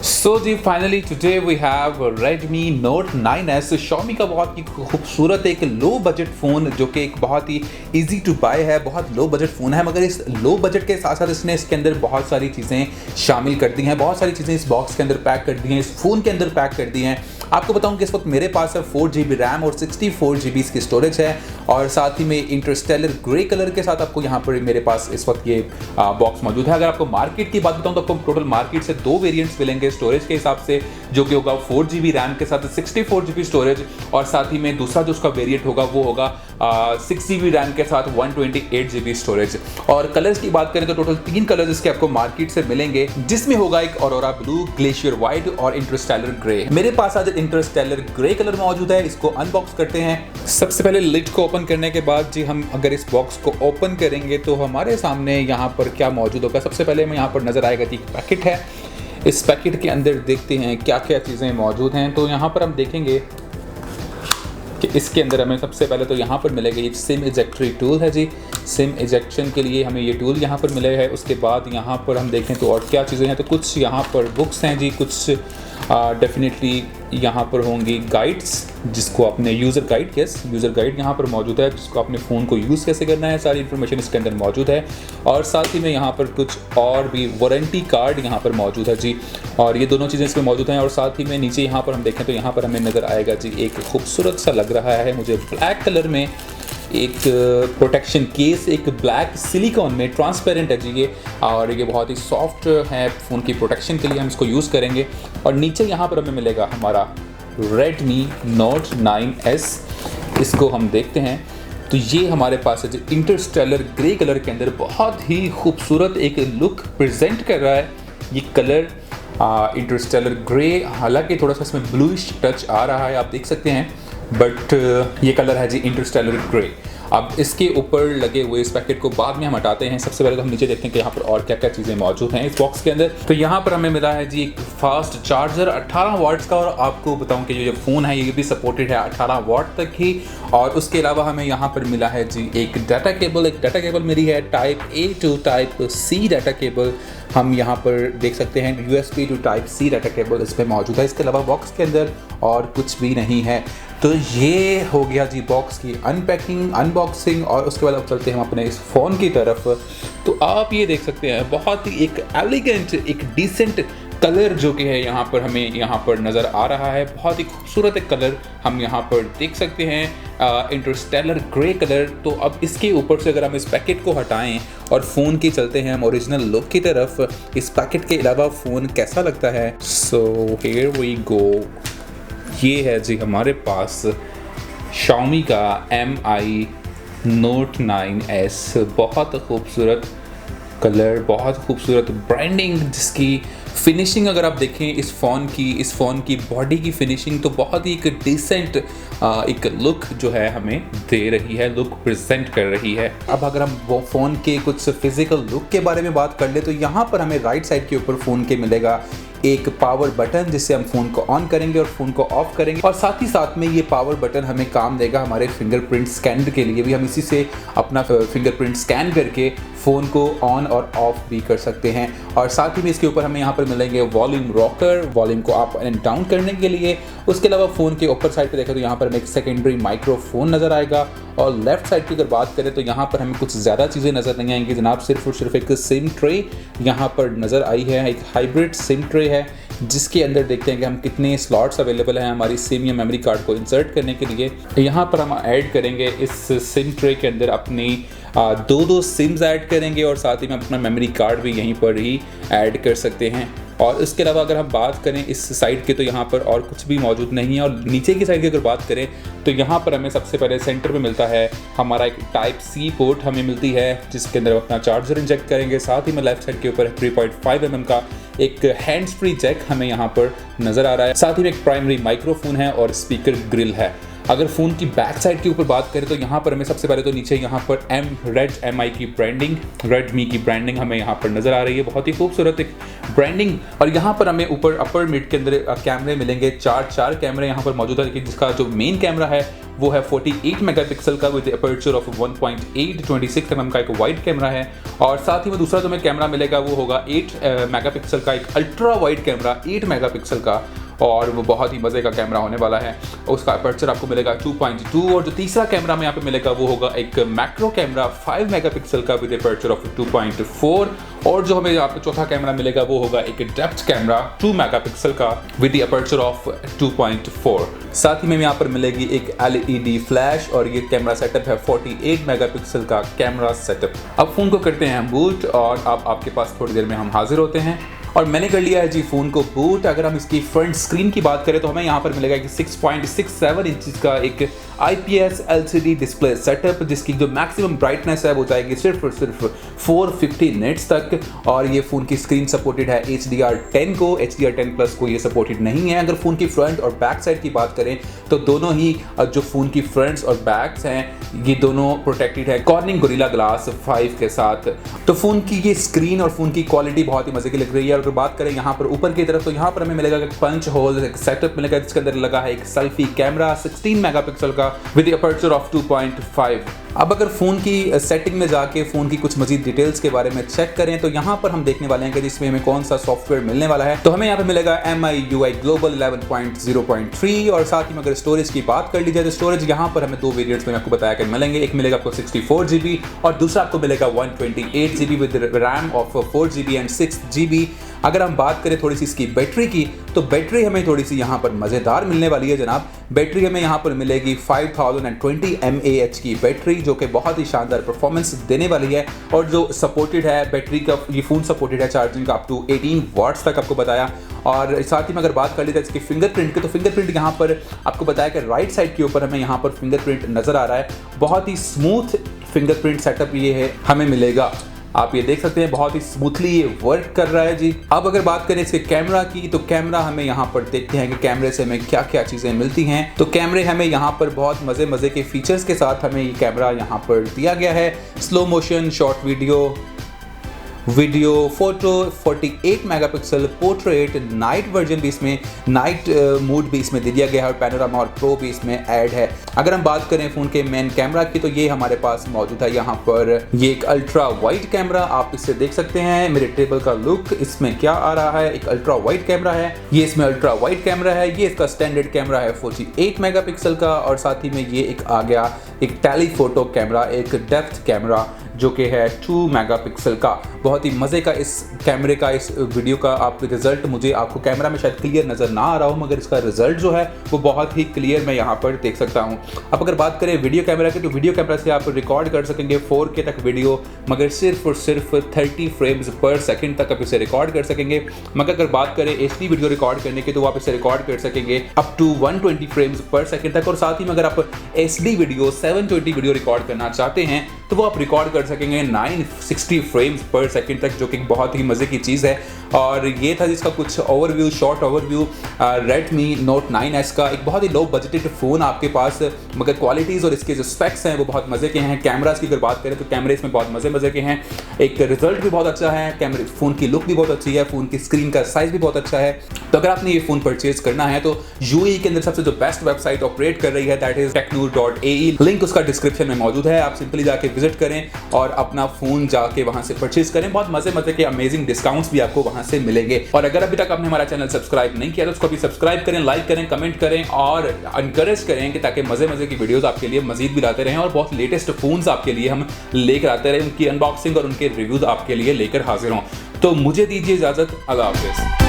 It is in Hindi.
सो जी finally today we have Redmi Note 9s। Xiaomi का बहुत ही खूबसूरत एक लो बजट फ़ोन जो कि एक बहुत ही इजी टू बाय है, बहुत लो बजट फ़ोन है, मगर इस लो बजट के साथ साथ इसने इसके अंदर बहुत सारी चीज़ें शामिल कर दी हैं, बहुत सारी चीज़ें इस बॉक्स के अंदर पैक कर दी हैं, इस फ़ोन के अंदर पैक कर दी हैं। आपको बताऊं कि इस वक्त मेरे पास है 4GB रैम और 64GB इसकी स्टोरेज है, और साथ ही में इंटरस्टेलर ग्रे कलर के साथ आपको यहाँ पर मेरे पास इस वक्त ये बॉक्स मौजूद है। अगर आपको मार्केट की बात बताऊं तो आपको टोटल मार्केट से दो वेरिएंट्स मिलेंगे स्टोरेज के हिसाब से, जो कि होगा 4GB रैम के साथ 64GB स्टोरेज, और साथ ही में दूसरा जो उसका वेरिएंट होगा वो होगा 6GB रैम के साथ 128GB स्टोरेज। और कलर्स की बात करें तो टोटल 3 कलर्स इसके आपको मार्केट से मिलेंगे, जिसमें होगा एक ऑरोरा ब्लू, ग्लेशियर व्हाइट और इंटरस्टेलर ग्रे। मेरे पास आज इंटरस्टेलर ग्रे कलर मौजूद है, इसको अनबॉक्स करते हैं। सबसे पहले लिड को ओपन करने के बाद जी हम अगर इस बॉक्स को ओपन करेंगे तो हमारे सामने यहाँ पर क्या मौजूद होगा। सबसे पहले हमें यहाँ पर नजर आएगा कि पैकेट है, इस पैकेट के अंदर देखते हैं क्या क्या चीज़ें मौजूद हैं। तो यहाँ पर हम देखेंगे कि इसके अंदर हमें सबसे पहले तो यहाँ पर मिलेगा ये सिम इजेक्टरी टूल है जी, सिम इजेक्शन के लिए हमें ये टूल यहाँ पर मिले है। उसके बाद यहाँ पर हम देखें तो और क्या चीज़ें हैं, तो कुछ यहाँ पर बुक्स हैं जी, कुछ डेफिनेटली यहाँ पर होंगी गाइड्स, जिसको आपने यूज़र गाइड यहाँ पर मौजूद है, जिसको अपने फ़ोन को यूज़ कैसे करना है, सारी इन्फॉर्मेशन इसके अंदर मौजूद है। और साथ ही में यहाँ पर कुछ और भी वारंटी कार्ड यहाँ पर मौजूद है जी, और ये दोनों चीज़ें इसमें मौजूद हैं। और साथ ही में नीचे यहाँ पर हम देखें तो यहाँ पर हमें नज़र आएगा जी एक खूबसूरत सा लग रहा है मुझे ब्लैक कलर में एक प्रोटेक्शन केस, एक ब्लैक सिलिकॉन में ट्रांसपेरेंट है जी ये, और ये बहुत ही सॉफ्ट है फ़ोन की प्रोटेक्शन के लिए, हम इसको यूज़ करेंगे। और नीचे यहाँ पर हमें मिलेगा हमारा Redmi Note 9s, इसको हम देखते हैं तो ये हमारे पास है जो इंटरस्टेलर ग्रे कलर के अंदर बहुत ही खूबसूरत एक लुक प्रेजेंट कर रहा है। ये कलर इंटरस्टेलर ग्रे, हालांकि थोड़ा सा इसमें ब्लूइश टच आ रहा है, आप देख सकते हैं, बट ये कलर है जी इंटरस्टेलर ग्रे। अब इसके ऊपर लगे हुए इस पैकेट को बाद में हम हटाते हैं। सबसे पहले तो हम नीचे देखते हैं कि यहाँ पर और क्या क्या चीज़ें मौजूद हैं इस बॉक्स के अंदर। तो यहाँ पर हमें मिला है जी एक फास्ट चार्जर 18 वाट्स का, और आपको बताऊं कि जो फ़ोन है ये भी सपोर्टेड है 18 वाट तक ही। और उसके अलावा हमें यहाँ पर मिला है जी एक डाटा केबल मिली है type A to type C data cable, हम यहाँ पर देख सकते हैं USB to type C data cable इस पर मौजूद है। इसके अलावा बॉक्स के अंदर और कुछ भी नहीं है। तो ये हो गया जी बॉक्स की अनबॉक्सिंग, और उसके बाद अब चलते हैं हम अपने इस फ़ोन की तरफ। तो आप ये देख सकते हैं बहुत ही एक एलिगेंट, एक डिसेंट कलर जो कि है यहाँ पर हमें यहाँ पर नज़र आ रहा है, बहुत ही खूबसूरत एक कलर हम यहाँ पर देख सकते हैं, इंटरस्टेलर ग्रे कलर। तो अब इसके ऊपर से अगर हम इस पैकेट को हटाएं और फ़ोन की चलते हैं हम ओरिजिनल लुक की तरफ, इस पैकेट के अलावा फ़ोन कैसा लगता है। सो हियर वी गो, ये है जी हमारे पास Xiaomi का Mi Note 9s, बहुत खूबसूरत कलर, बहुत खूबसूरत ब्रांडिंग, जिसकी फिनिशिंग अगर आप देखें इस फ़ोन की बॉडी की फिनिशिंग तो बहुत ही एक डिसेंट एक लुक जो है हमें दे रही है, लुक प्रेजेंट कर रही है। अब अगर हम वो फ़ोन के कुछ फिजिकल लुक के बारे में बात कर ले तो यहाँ पर हमें राइट साइड के ऊपर फ़ोन के मिलेगा एक पावर बटन, जिससे हम फ़ोन को ऑन करेंगे और फ़ोन को ऑफ करेंगे, और साथ ही साथ में ये पावर बटन हमें काम देगा हमारे फिंगरप्रिंट स्कैन के लिए भी। हम इसी से अपना फिंगरप्रिंट स्कैन करके फ़ोन को ऑन और ऑफ भी कर सकते हैं। और साथ ही में इसके ऊपर हमें यहाँ पर मिलेंगे वॉल्यूम रॉकर, वॉल्यूम को अप एंड डाउन करने के लिए। उसके अलावा फ़ोन के ऊपर साइड पर देखें तो यहाँ पर हमें एक सेकेंडरी माइक्रोफोन नज़र आएगा, और लेफ्ट साइड की अगर बात करें तो यहाँ पर हमें कुछ ज़्यादा चीज़ें नज़र नहीं आएंगी जनाब, सिर्फ और सिर्फ एक सिम ट्रे यहाँ पर नज़र आई है, एक हाइब्रिड सिम ट्रे है, जिसके अंदर देखते हैं कि हम कितने स्लॉट्स अवेलेबल हैं हमारी सिम या मेमोरी कार्ड को इंसर्ट करने के लिए। यहाँ पर हम ऐड करेंगे इस सिम ट्रे के अंदर अपनी दो सिम्स ऐड करेंगे, और साथ ही में अपना मेमोरी कार्ड भी यहीं पर ही ऐड कर सकते हैं। और इसके अलावा अगर हम बात करें इस साइड के तो यहाँ पर और कुछ भी मौजूद नहीं है। और नीचे की साइड की अगर बात करें तो यहाँ पर हमें सबसे पहले सेंटर में मिलता है हमारा एक टाइप C पोर्ट हमें मिलती है, जिसके अंदर अपना चार्जर इंजेक्ट करेंगे। साथ ही में लेफ्ट साइड के ऊपर 3.5 mm का एक हैंड्स फ्री जैक हमें यहाँ पर नज़र आ रहा है। साथ ही में एक प्राइमरी माइक्रोफोन है और स्पीकर ग्रिल है। अगर फ़ोन की बैक साइड के ऊपर बात करें तो यहाँ पर हमें सबसे पहले तो नीचे यहाँ पर MI की ब्रांडिंग, रेडमी की ब्रांडिंग हमें यहाँ पर नज़र आ रही है, बहुत ही खूबसूरत एक ब्रांडिंग। और यहाँ पर हमें ऊपर अपर मिड के अंदर कैमरे मिलेंगे, चार कैमरे यहाँ पर मौजूद है, जिसका जो मेन कैमरा है वो है 48 मेगापिक्सल का विद अपर्चर ऑफ 1.8, 26 mm का एक वाइड कैमरा है। और साथ ही में दूसरा जो हमें कैमरा मिलेगा वो होगा 8 मेगापिक्सल का एक अल्ट्रा वाइड कैमरा, 8 मेगापिक्सल का, और वो बहुत ही मज़े का कैमरा होने वाला है। उसका अपर्चर आपको मिलेगा 2.2। और जो तीसरा कैमरा में यहाँ पे मिलेगा वो होगा एक मैक्रो कैमरा 5 मेगापिक्सल का विद अपर्चर ऑफ 2.4। और जो हमें यहाँ पे चौथा कैमरा मिलेगा वो होगा एक डेप्थ कैमरा 2 मेगापिक्सल का विद अपर्चर ऑफ 2.4। साथ ही में यहाँ पर मिलेगी एक LED फ्लैश, और ये कैमरा सेटअप है 48 मेगापिक्सल का कैमरा सेटअप। अब फ़ोन को करते हैं हम बूट, और अब आपके पास थोड़ी देर में हम हाजिर होते हैं। और मैंने कर लिया है जी फ़ोन को बूट। अगर हम इसकी फ्रंट स्क्रीन की बात करें तो हमें यहाँ पर मिलेगा कि 6.67 इंच का एक IPS LCD डिस्प्ले सेटअप, जिसकी जो मैक्सिमम ब्राइटनेस है वो जाएगी सिर्फ और सिर्फ 450 निट्स तक। और ये फ़ोन की स्क्रीन सपोर्टेड है HDR10 को, HDR10 प्लस को ये सपोर्टेड नहीं है। अगर फ़ोन की फ्रंट और बैक साइड की बात करें तो दोनों ही जो फ़ोन की फ्रंट्स और बैक्स हैं ये दोनों प्रोटेक्टेड है कॉर्निंग गोरिल्ला ग्लास 5 के साथ। तो फ़ोन की ये स्क्रीन और फ़ोन की क्वालिटी बहुत ही मज़े की लग रही है। अगर बात करें यहाँ पर ऊपर की तरफ तो यहाँ पर हमें मिलेगा एक पंच होल एक सेटअप मिलेगा, जिसके अंदर लगा है एक सेल्फी कैमरा 16 मेगापिक्सल का विद अपर्चर ऑफ 2.5। अब अगर फ़ोन की सेटिंग में जाके फ़ोन की कुछ मजीद डिटेल्स के बारे में चेक करें तो यहाँ पर हम देखने वाले हैं कि जिसमें हमें कौन सा सॉफ्टवेयर मिलने वाला है। तो हमें यहाँ पे मिलेगा MIUI ग्लोबल 11.0.3। और साथ ही में अगर स्टोरेज की बात कर ली जाए तो स्टोरेज यहाँ पर हमें 2 वेरिएंट्स में आपको बताया कि मिलेंगे। एक मिलेगा आपको 64 GB और दूसरा आपको मिलेगा 128 GB with RAM of 4 GB and 6 GB। अगर हम बात करें थोड़ी सी इसकी बैटरी की तो बैटरी हमें थोड़ी सी यहाँ पर मज़ेदार मिलने वाली है जनाब। बैटरी हमें यहाँ पर मिलेगी 5020 mAh की बैटरी, जो कि बहुत ही शानदार परफॉर्मेंस देने वाली है। और जो सपोर्टेड है बैटरी का, ये फ़ोन सपोर्टेड है चार्जिंग का अप टू 18 वाट्स तक आपको बताया। और साथ ही में अगर बात कर ली जाए इसके फिंगरप्रिंट की तो फिंगरप्रिंट यहाँ पर आपको बताया कि राइट साइड के ऊपर हमें यहाँ पर फिंगरप्रिंट नज़र आ रहा है। बहुत ही स्मूथ फिंगरप्रिंट सेटअप ये है हमें मिलेगा, आप ये देख सकते हैं बहुत ही स्मूथली ये वर्क कर रहा है जी। अब अगर बात करें इसके कैमरा की तो कैमरा हमें यहाँ पर देखते हैं कि कैमरे से हमें क्या क्या चीज़ें मिलती हैं। तो कैमरे हमें यहाँ पर बहुत मज़े के फीचर्स के साथ हमें ये कैमरा यहाँ पर दिया गया है। Slow motion, short video, photo, 48 megapixel, portrait, night version भी इसमें, नाइट मोड भी इसमें दे दिया गया है, और पैनोरामा और प्रो भी इसमें ऐड है। अगर हम बात करें फ़ोन के मेन कैमरा की तो ये हमारे पास मौजूद है यहाँ पर ये एक अल्ट्रा वाइड कैमरा, आप इससे देख सकते हैं मेरे टेबल का लुक इसमें क्या आ रहा है। एक अल्ट्रा वाइड कैमरा है, ये इसमें अल्ट्रा वाइड कैमरा है, ये इसका स्टैंडर्ड कैमरा है 48 मेगापिक्सल का। और साथ ही में ये एक आ गया एक टेलीफोटो कैमरा, एक डेप्थ कैमरा जो कि है 2 मेगापिक्सल का। बहुत ही मज़े का इस कैमरे का, इस वीडियो का आप रिजल्ट, मुझे आपको कैमरा में शायद क्लियर नज़र ना आ रहा हो मगर इसका रिजल्ट जो है वो बहुत ही क्लियर मैं यहाँ पर देख सकता हूँ। अब अगर बात करें वीडियो कैमरा की तो वीडियो कैमरा से आप रिकॉर्ड कर सकेंगे 4K तक वीडियो, मगर सिर्फ और सिर्फ 30 फ्रेम्स पर सेकंड तक आप इसे रिकॉर्ड कर सकेंगे। मगर अगर बात करें HD वीडियो रिकॉर्ड करने की तो आप इसे रिकॉर्ड कर सकेंगे अप टू 120 फ्रेम्स पर सेकंड तक। और साथ ही में अगर आप SD वीडियो 720 वीडियो रिकॉर्ड करना चाहते हैं तो वो आप रिकॉर्ड कर सकेंगे 960 फ्रेम्स पर सेकंड तक, जो कि बहुत ही मज़े की चीज़ है। और ये था जिसका कुछ overview, short overview Redmi Note 9S का। एक बहुत ही लो बजटेड फ़ोन आपके पास, मगर क्वालिटीज़ और इसके जो स्पेक्स हैं वो बहुत मज़े के हैं। कैमरास की अगर बात करें तो कैमरे इसमें बहुत मज़े के हैं, एक रिजल्ट भी बहुत अच्छा है, कैमरे फ़ोन की लुक भी बहुत अच्छी है, फ़ोन की स्क्रीन का साइज़ भी बहुत अच्छा है। तो अगर आपने ये फ़ोन परचेज करना है तो UAE के अंदर सबसे जो बेस्ट वेबसाइट ऑपरेट कर रही है दैट इज़ technoo.ae, लिंक उसका डिस्क्रिप्शन में मौजूद है, आप सिंपली जाके विजिट करें और अपना फ़ोन जाके वहाँ से परचेज करें। बहुत मज़े के अमेजिंग डिस्काउंट्स भी आपको वहाँ से मिलेंगे। और अगर अभी तक आपने हमारा चैनल सब्सक्राइब नहीं किया तो उसको भी सब्सक्राइब करें, लाइक करें, कमेंट करें और एनकरेज करें कि ताकि मज़े की वीडियोस आपके लिए मजीद भी लाते रहें और बहुत लेटेस्ट फ़ोन्स आपके लिए हम लेकर आते रहें, उनकी अनबॉक्सिंग और उनके रिव्यूज़ आपके लिए लेकर हाजिर हों। तो मुझे दीजिए इजाज़त, अल्लाह हाफ़िज़।